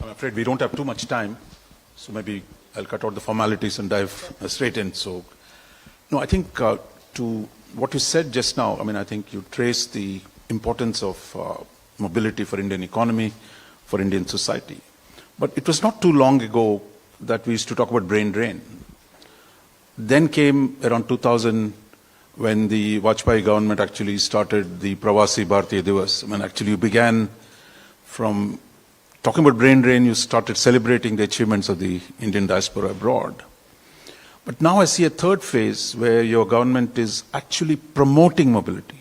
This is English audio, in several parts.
I'm afraid we don't have too much time, so maybe I'll cut out the formalities and dive straight in. So, no, I think to what you said just now, I mean, I think you traced the importance of mobility for Indian economy, for Indian society. But it was not too long ago that we used to talk about brain drain. Then came around 2000 when the Vajpayee government actually started the Pravasi Bharatiya Divas. I mean, actually you began from talking about brain drain, you started celebrating the achievements of the Indian diaspora abroad. But now I see a third phase where your government is actually promoting mobility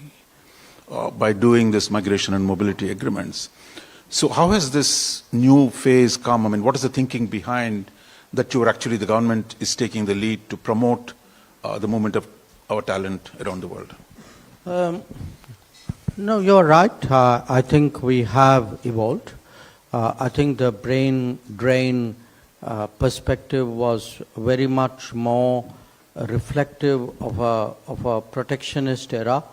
by doing this migration and mobility agreements. So how has this new phase come? I mean, what is the thinking behind that the government is taking the lead to promote the movement of our talent around the world? No, you're right. I think we have evolved. I think the brain drain perspective was very much more reflective of a protectionist era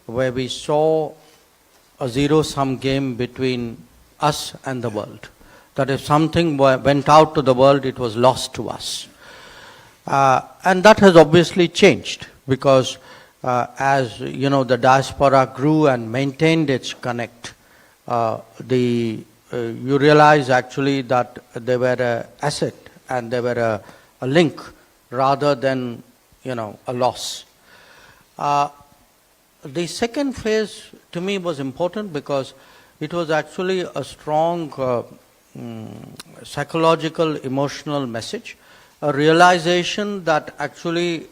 where we saw a zero-sum game between us and the world. That if something went out to the world, it was lost to us. And that has obviously changed because as you know, the diaspora grew and maintained its connect, you realize actually that they were an asset and they were a link rather than, you know, a loss. The second phase to me was important because it was actually a strong psychological, emotional message, a realization that actually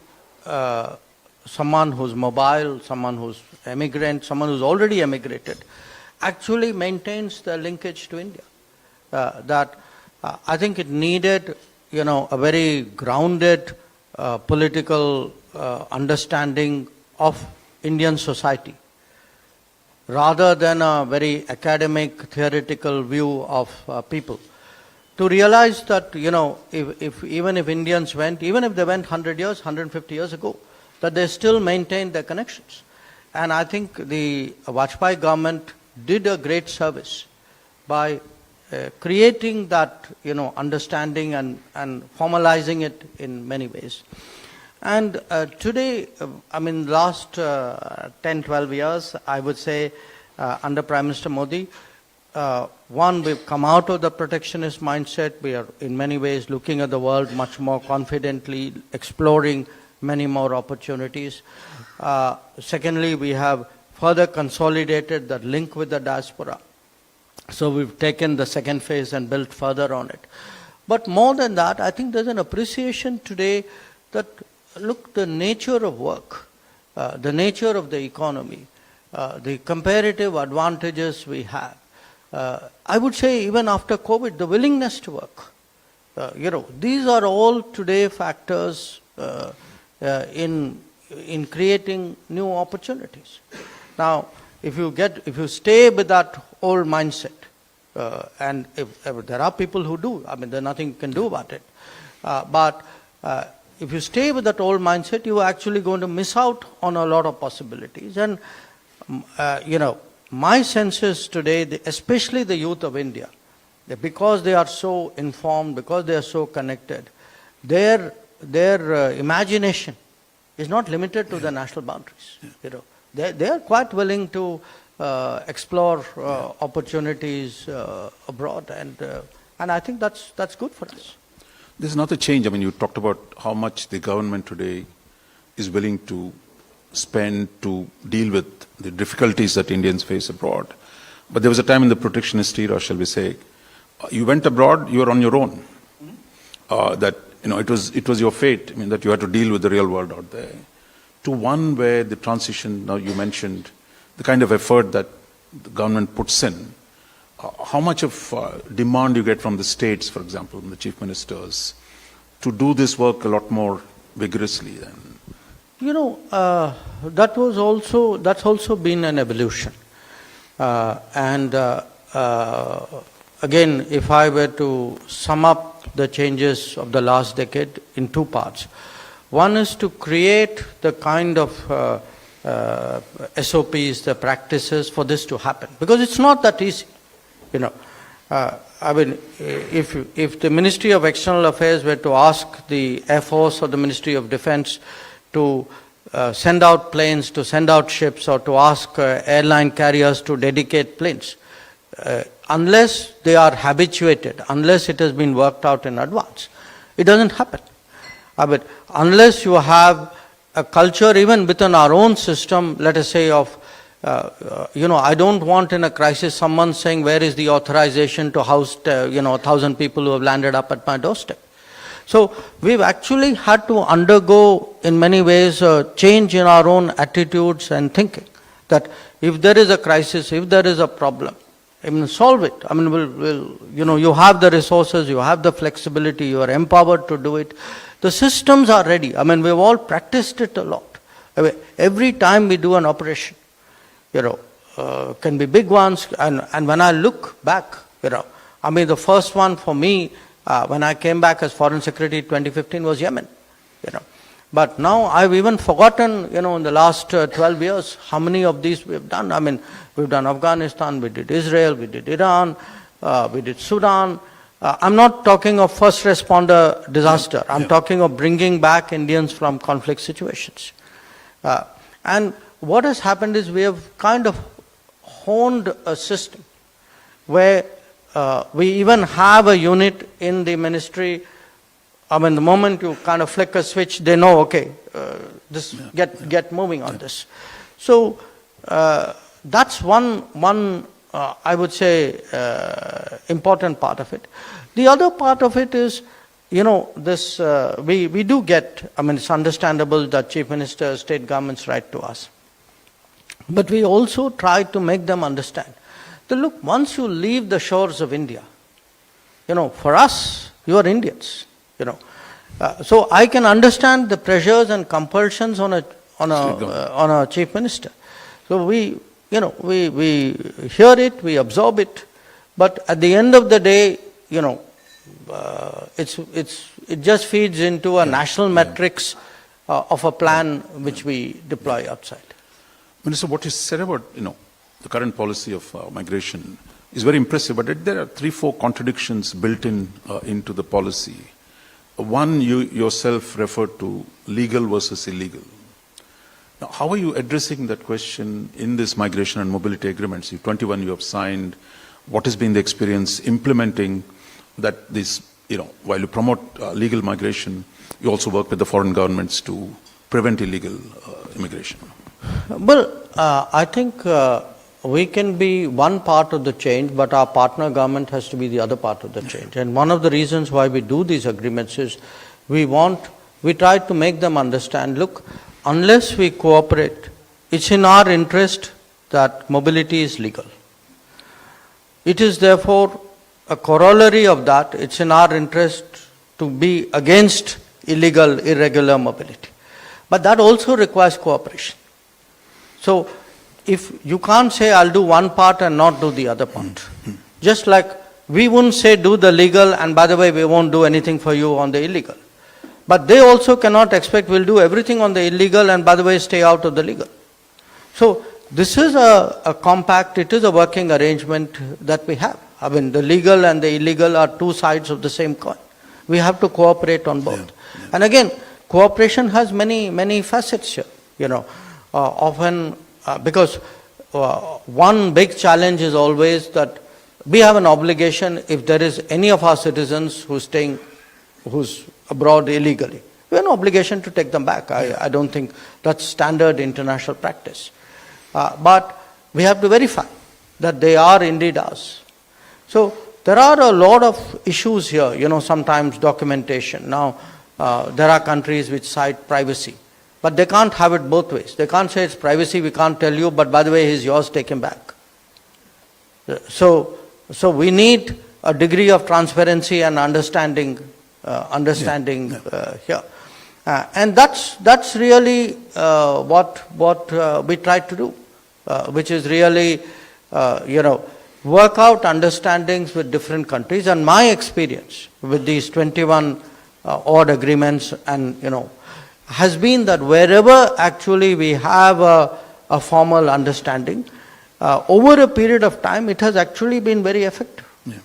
someone who's mobile, someone who's emigrant, someone who's already emigrated, actually maintains the linkage to India. I think it needed, you know, a very grounded political understanding of Indian society, rather than a very academic, theoretical view of people. To realize that, you know, even if Indians went, even if they went 100 years, 150 years ago, that they still maintained their connections. And I think the Vajpayee government did a great service by creating that, you know, understanding and formalizing it in many ways. And today, I mean, last 10, 12 years, I would say, under Prime Minister Modi, one, we've come out of the protectionist mindset. We are in many ways looking at the world much more confidently, exploring many more opportunities. Secondly, we have further consolidated the link with the diaspora. So we've taken the second phase and built further on it. But more than that, I think there's an appreciation today that, look, the nature of work, the nature of the economy, the comparative advantages we have, I would say even after COVID, the willingness to work, you know, these are all today factors in creating new opportunities. Now, if you stay with that old mindset, and if there are people who do, I mean, there's nothing you can do about it. But if you stay with that old mindset, you are actually going to miss out on a lot of possibilities. And, you know, my sense is today, especially the youth of India, because they are so informed, because they are so connected, their imagination is not limited to the national boundaries. You know, they are quite willing to explore opportunities abroad, and I think that's good for us. There's another change. I mean, you talked about how much the government today is willing to spend to deal with the difficulties that Indians face abroad. But there was a time in the protectionist era, shall we say, you went abroad, you were on your own. That, you know, it was your fate. I mean, that you had to deal with the real world out there. To one where the transition, now you mentioned, the kind of effort that the government puts in, how much of demand you get from the states, for example, from the chief ministers, to do this work a lot more vigorously than? You know, that's also been an evolution. Again, if I were to sum up the changes of the last decade in two parts, one is to create the kind of SOPs, the practices for this to happen, because it's not that easy. You know, I mean, if the Ministry of External Affairs were to ask the Air Force or the Ministry of Defense to send out planes, to send out ships, or to ask airline carriers to dedicate planes, unless they are habituated, unless it has been worked out in advance, it doesn't happen. I mean, unless you have a culture even within our own system, let us say of, I don't want in a crisis someone saying, where is the authorization to house, 1,000 people who have landed up at my doorstep. So we've actually had to undergo, in many ways, a change in our own attitudes and thinking. That if there is a crisis, if there is a problem, I mean, solve it. I mean, you have the resources, you have the flexibility, you are empowered to do it. The systems are ready. I mean, we've all practiced it a lot. I mean, every time we do an operation, can be big ones. And when I look back, I mean, the first one for me, when I came back as Foreign Secretary 2015 was Yemen. But now I've even forgotten, in the last 12 years, how many of these we've done. I mean, we've done Afghanistan, we did Israel, we did Iran, we did Sudan. I'm not talking of first responder disaster. I'm talking of bringing back Indians from conflict situations. And what has happened is we have kind of honed a system where we even have a unit in the ministry. I mean, the moment you kind of flick a switch, they know, okay, get moving on this. So that's one I would say, important part of it. The other part of it is, this we do get. I mean, it's understandable that chief ministers, state governments write to us, but we also try to make them understand that, look, once you leave the shores of India, for us, you are Indians. So I can understand the pressures and compulsions on a chief minister. So we hear it, we absorb it, but at the end of the day, it just feeds into a national metrics of a plan which we deploy outside. Minister, what you said about the current policy of migration is very impressive, but there are 3-4 contradictions built into the policy. One, you yourself referred to legal versus illegal. Now, how are you addressing that question in this migration and mobility agreements? 21 you have signed. What has been the experience implementing that this, while you promote legal migration, you also work with the foreign governments to prevent illegal immigration? Well, I think we can be one part of the change, but our partner government has to be the other part of the change. And one of the reasons why we do these agreements is we try to make them understand, look, unless we cooperate, it's in our interest that mobility is legal. It is therefore a corollary of that, it's in our interest to be against illegal, irregular mobility. But that also requires cooperation. So if you can't say, I'll do one part and not do the other part. Just like we wouldn't say do the legal and by the way we won't do anything for you on the illegal. But they also cannot expect we'll do everything on the illegal and by the way stay out of the legal. So this is a compact, it is a working arrangement that we have. I mean, the legal and the illegal are two sides of the same coin. We have to cooperate on both. And again, cooperation has many facets here. Often, because one big challenge is always that we have an obligation if there is any of our citizens who's abroad illegally. We have an obligation to take them back. I don't think that's standard international practice. But we have to verify that they are indeed ours. So there are a lot of issues here, sometimes documentation. Now, there are countries which cite privacy. But they can't have it both ways. They can't say it's privacy, we can't tell you, but by the way, he's yours, take him back. So we need a degree of transparency and understanding here. And that's really what we try to do, which is really, work out understandings with different countries. And my experience with these 21 odd agreements and, has been that wherever actually we have a formal understanding, over a period of time, it has actually been very effective. Yeah.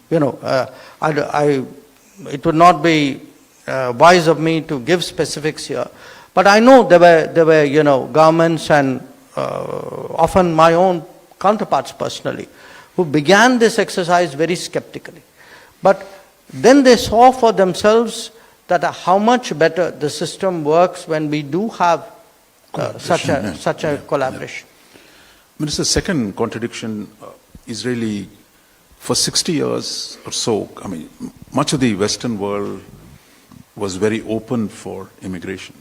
It would not be wise of me to give specifics here, but I know there were governments and often my own counterparts personally who began this exercise very skeptically, but then they saw for themselves that how much better the system works when we do have such a collaboration. Minister, second contradiction is really, for 60 years or so, I mean, much of the Western world was very open for immigration.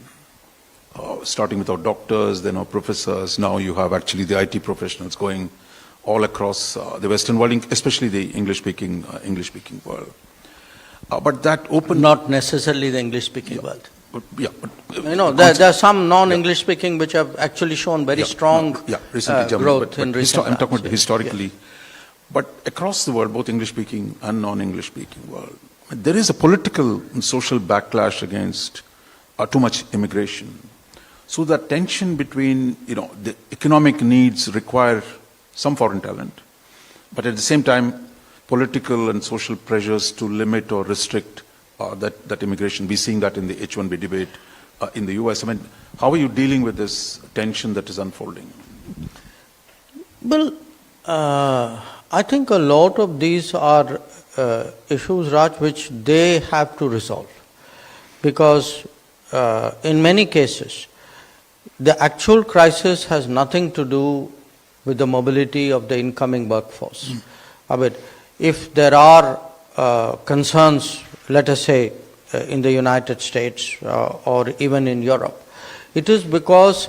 Starting with our doctors, then our professors, now you have actually the IT professionals going all across the Western world, especially the English-speaking world. But that open... Not necessarily the English-speaking world. But there are some non-English speaking which have actually shown very strong growth in recent I'm talking about historically. But across the world, both English-speaking and non-English speaking world, there is a political and social backlash against too much immigration. So that tension between, the economic needs require some foreign talent, but at the same time, political and social pressures to limit or restrict that immigration. We're seeing that in the H-1B debate in the US. I mean, how are you dealing with this tension that is unfolding? Well, I think a lot of these are issues, Raj, which they have to resolve. Because in many cases, the actual crisis has nothing to do with the mobility of the incoming workforce. I mean, if there are concerns, let us say, in the United States or even in Europe, it is because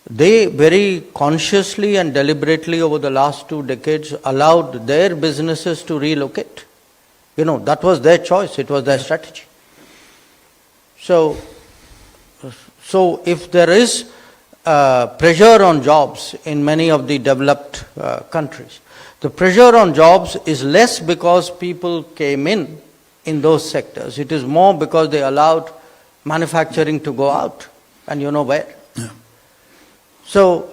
they very consciously and deliberately over the last 2 decades allowed their businesses to relocate. That was their choice, it was their strategy. So if there is pressure on jobs in many of the developed countries, the pressure on jobs is less because people came in those sectors. It is more because they allowed manufacturing to go out, and you know where. Yeah. So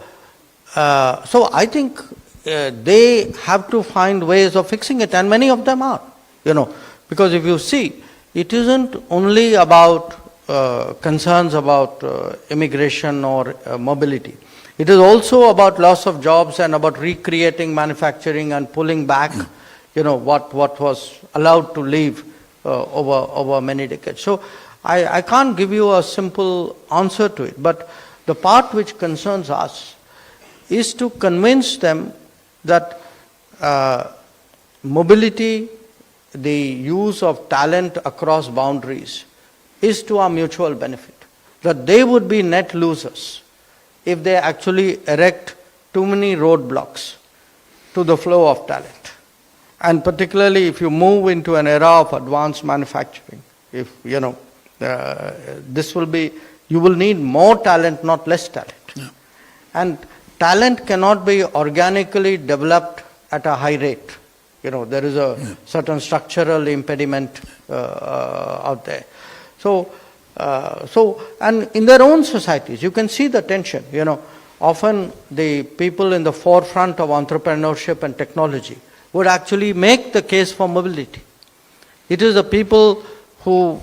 I think they have to find ways of fixing it, and many of them are, because if you see, it isn't only about concerns about immigration or mobility. It is also about loss of jobs and about recreating manufacturing and pulling back, what was allowed to leave over many decades. So I can't give you a simple answer to it, but the part which concerns us is to convince them that mobility, the use of talent across boundaries, is to our mutual benefit. That they would be net losers if they actually erect too many roadblocks to the flow of talent. And particularly if you move into an era of advanced manufacturing, if this will be, you will need more talent, not less talent. Yeah. And talent cannot be organically developed at a high rate. There is a certain structural impediment out there. So and in their own societies, you can see the tension. Often the people in the forefront of entrepreneurship and technology would actually make the case for mobility. It is the people who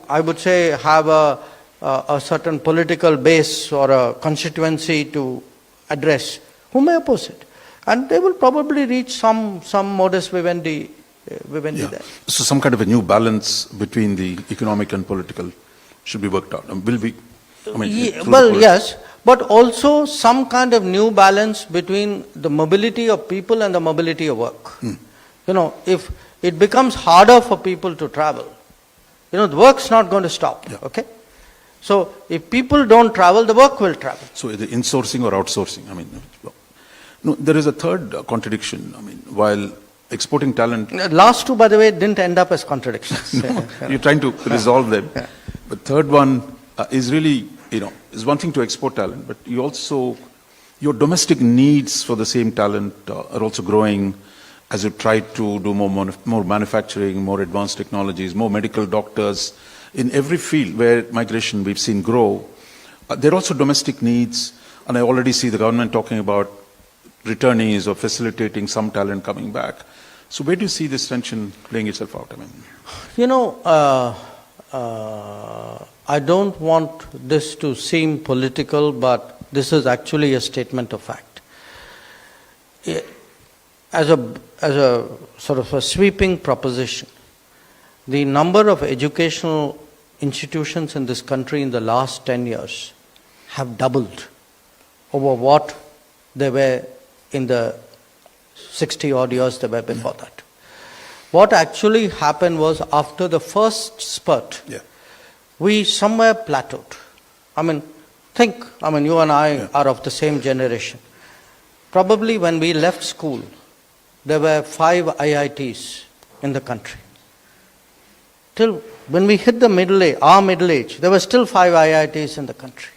I would say have a certain political base or a constituency to address who may oppose it, and they will probably reach some modus vivendi. There. So some kind of a new balance between the economic and political should be worked out. Will we? Yes, but also some kind of new balance between the mobility of people and the mobility of work. If it becomes harder for people to travel, the work's not going to stop. Yeah. Okay, so if people don't travel, the work will travel. So either insourcing or outsourcing. No, there is a third contradiction. While exporting talent. Last two, by the way, didn't end up as contradictions. No, you're trying to resolve them. But third one is really, is one thing to export talent, but your domestic needs for the same talent are also growing as you try to do more manufacturing, more advanced technologies, more medical doctors. In every field where migration we've seen grow, there are also domestic needs, and I already see the government talking about returnees or facilitating some talent coming back. So where do you see this tension playing itself out? I mean, You know, I don't want this to seem political, but this is actually a statement of fact. As a sort of a sweeping proposition, the number of educational institutions in this country in the last 10 years have doubled over what they were in the 60 odd years they were before that. What actually happened was after the first spurt, we somewhere plateaued. I mean, you and I are of the same generation. Probably when we left school, there were 5 IITs in the country. Till when we hit the our middle age, there were still 5 IITs in the country.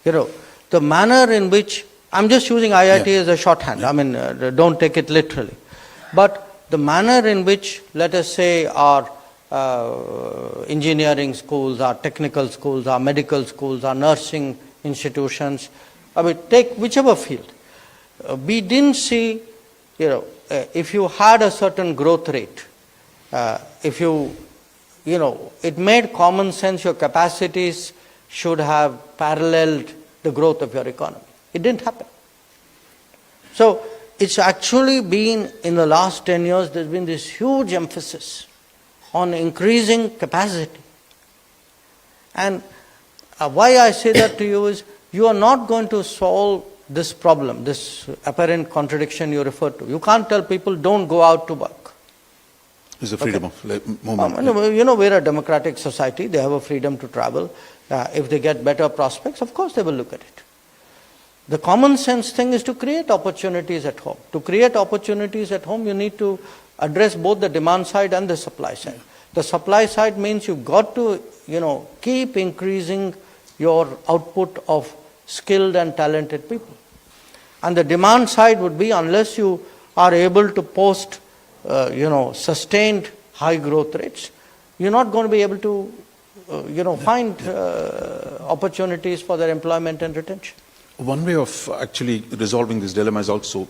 You know, the manner in which, I'm just using IIT as a shorthand, I mean, don't take it literally. But the manner in which, let us say, our engineering schools, our technical schools, our medical schools, our nursing institutions, I mean, take whichever field. We didn't see, if you had a certain growth rate, it made common sense your capacities should have paralleled the growth of your economy. It didn't happen. So it's actually been, in the last 10 years, there's been this huge emphasis on increasing capacity. And why I say that to you is, you are not going to solve this problem, this apparent contradiction you refer to. You can't tell people, don't go out to work. There's a freedom of movement. We're a democratic society. They have a freedom to travel. If they get better prospects, of course they will look at it. The common sense thing is to create opportunities at home. To create opportunities at home, you need to address both the demand side and the supply side. The supply side means you've got to, keep increasing your output of skilled and talented people. And the demand side would be, unless you are able to post, sustained high growth rates, you're not going to be able to, find opportunities for their employment and retention. One way of actually resolving this dilemma is also,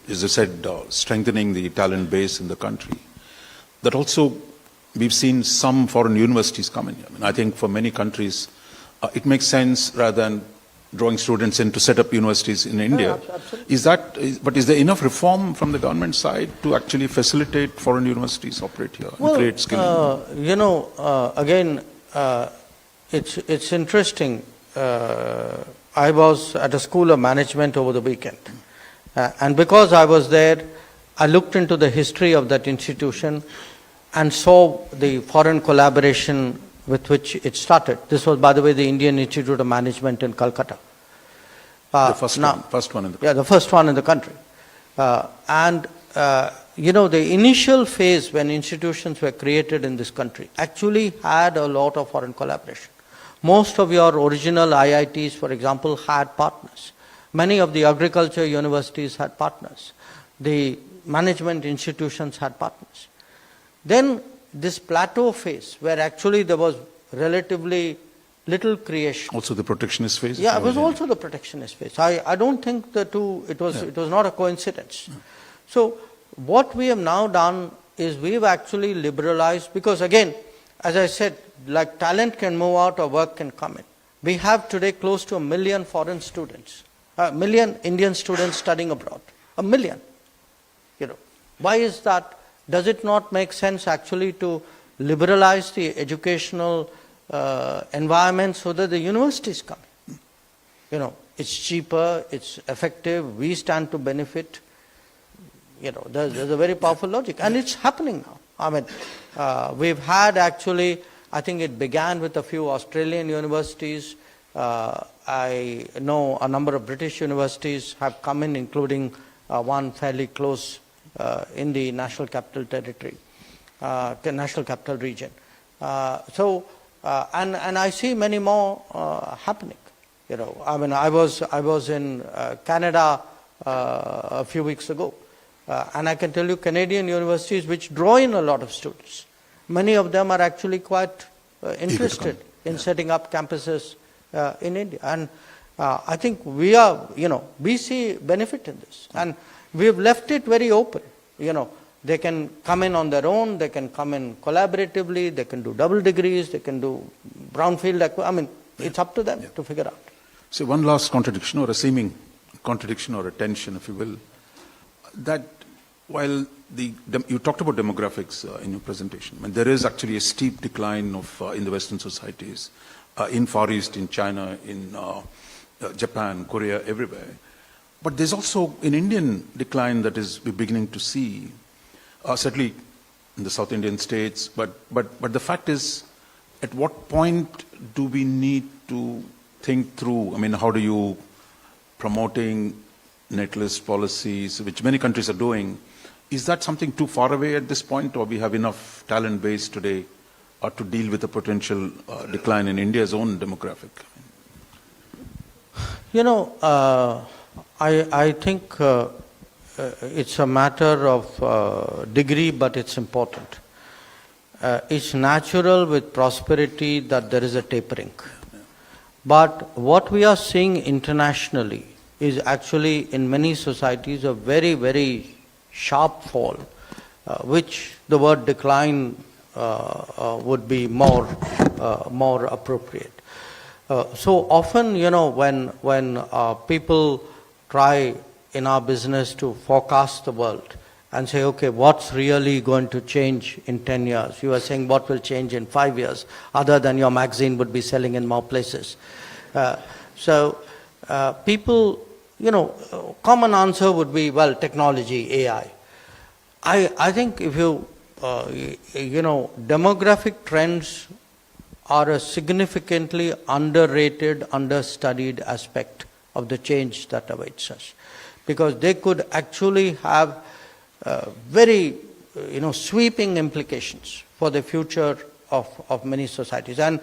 as I said, strengthening the talent base in the country. That also, we've seen some foreign universities come in. I think for many countries, it makes sense rather than drawing students in to set up universities in India. Absolutely. But is there enough reform from the government side to actually facilitate foreign universities operate here and create skill? Again, it's interesting. I was at a school of management over the weekend. And because I was there, I looked into the history of that institution and saw the foreign collaboration with which it started. This was, by the way, the Indian Institute of Management in Calcutta. The first one in the country. Yeah, the first one in the country. The initial phase when institutions were created in this country actually had a lot of foreign collaboration. Most of your original IITs, for example, had partners. Many of the agriculture universities had partners. The management institutions had partners. Then this plateau phase, where actually there was relatively little creation. Also the protectionist phase? Yeah, it was also the protectionist phase. I don't think the two, it was not a coincidence. Yeah. So what we have now done is we've actually liberalized, because again, as I said, like talent can move out or work can come in. We have today close to 1 million foreign students, 1 million Indian students studying abroad. 1 million. Why is that? Does it not make sense actually to liberalize the educational environment so that the universities come in? It's cheaper, it's effective, we stand to benefit. There's a very powerful logic, and it's happening now. I mean, we've had actually, I think it began with a few Australian universities. I know a number of British universities have come in, including one fairly close in the National Capital Territory, the National Capital Region. And I see many more happening. I was in Canada a few weeks ago, and I can tell you Canadian universities which draw in a lot of students. Many of them are actually quite interested in setting up campuses in India. And I think we see benefit in this. And we have left it very open. they can come in on their own, they can come in collaboratively, they can do double degrees, they can do brownfield. I mean, it's up to them to figure out. So one last contradiction, or a seeming contradiction, or a tension, if you will, that while you talked about demographics in your presentation, and there is actually a steep decline of in the Western societies, in Far East, in China, in Japan, Korea, everywhere. But there's also an Indian decline that we're beginning to see, certainly in the South Indian states. But the fact is, at what point do we need to think through? I mean, how do you promoting netlist policies, which many countries are doing? Is that something too far away at this point, or we have enough talent base today to deal with the potential decline in India's own demographic? I think it's a matter of degree, but it's important. It's natural with prosperity that there is a tapering. But what we are seeing internationally is actually in many societies a very, very sharp fall, which the word decline would be more appropriate. So often, when people try in our business to forecast the world and say, okay, what's really going to change in 10 years? You are saying what will change in 5 years, other than your magazine would be selling in more places. People, common answer would be, well, technology, AI. I think if demographic trends are a significantly underrated, understudied aspect of the change that awaits us, because they could actually have very sweeping implications for the future of many societies, and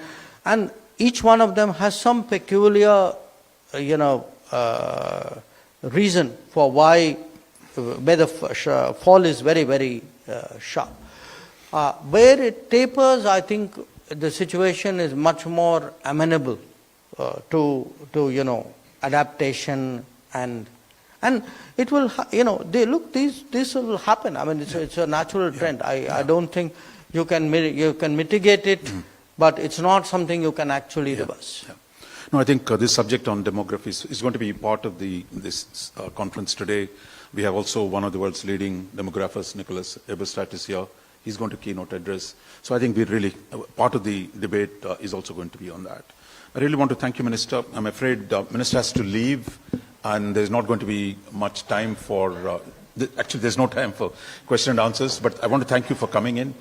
each one of them has some peculiar reason for where the fall is very, very sharp. Where it tapers, I think the situation is much more amenable to adaptation, and it will this will happen. I mean, it's a natural trend. I don't think you can mitigate it, but it's not something you can actually reverse. No, I think this subject on demography is going to be part of this conference today. We have also one of the world's leading demographers, Nicholas Eberstadt, is here. He's going to keynote address. So I think part of the debate is also going to be on that. I really want to thank you, Minister. I'm afraid Minister has to leave, and there's not going to be much time for, actually there's no time for question and answers, but I want to thank you for coming in.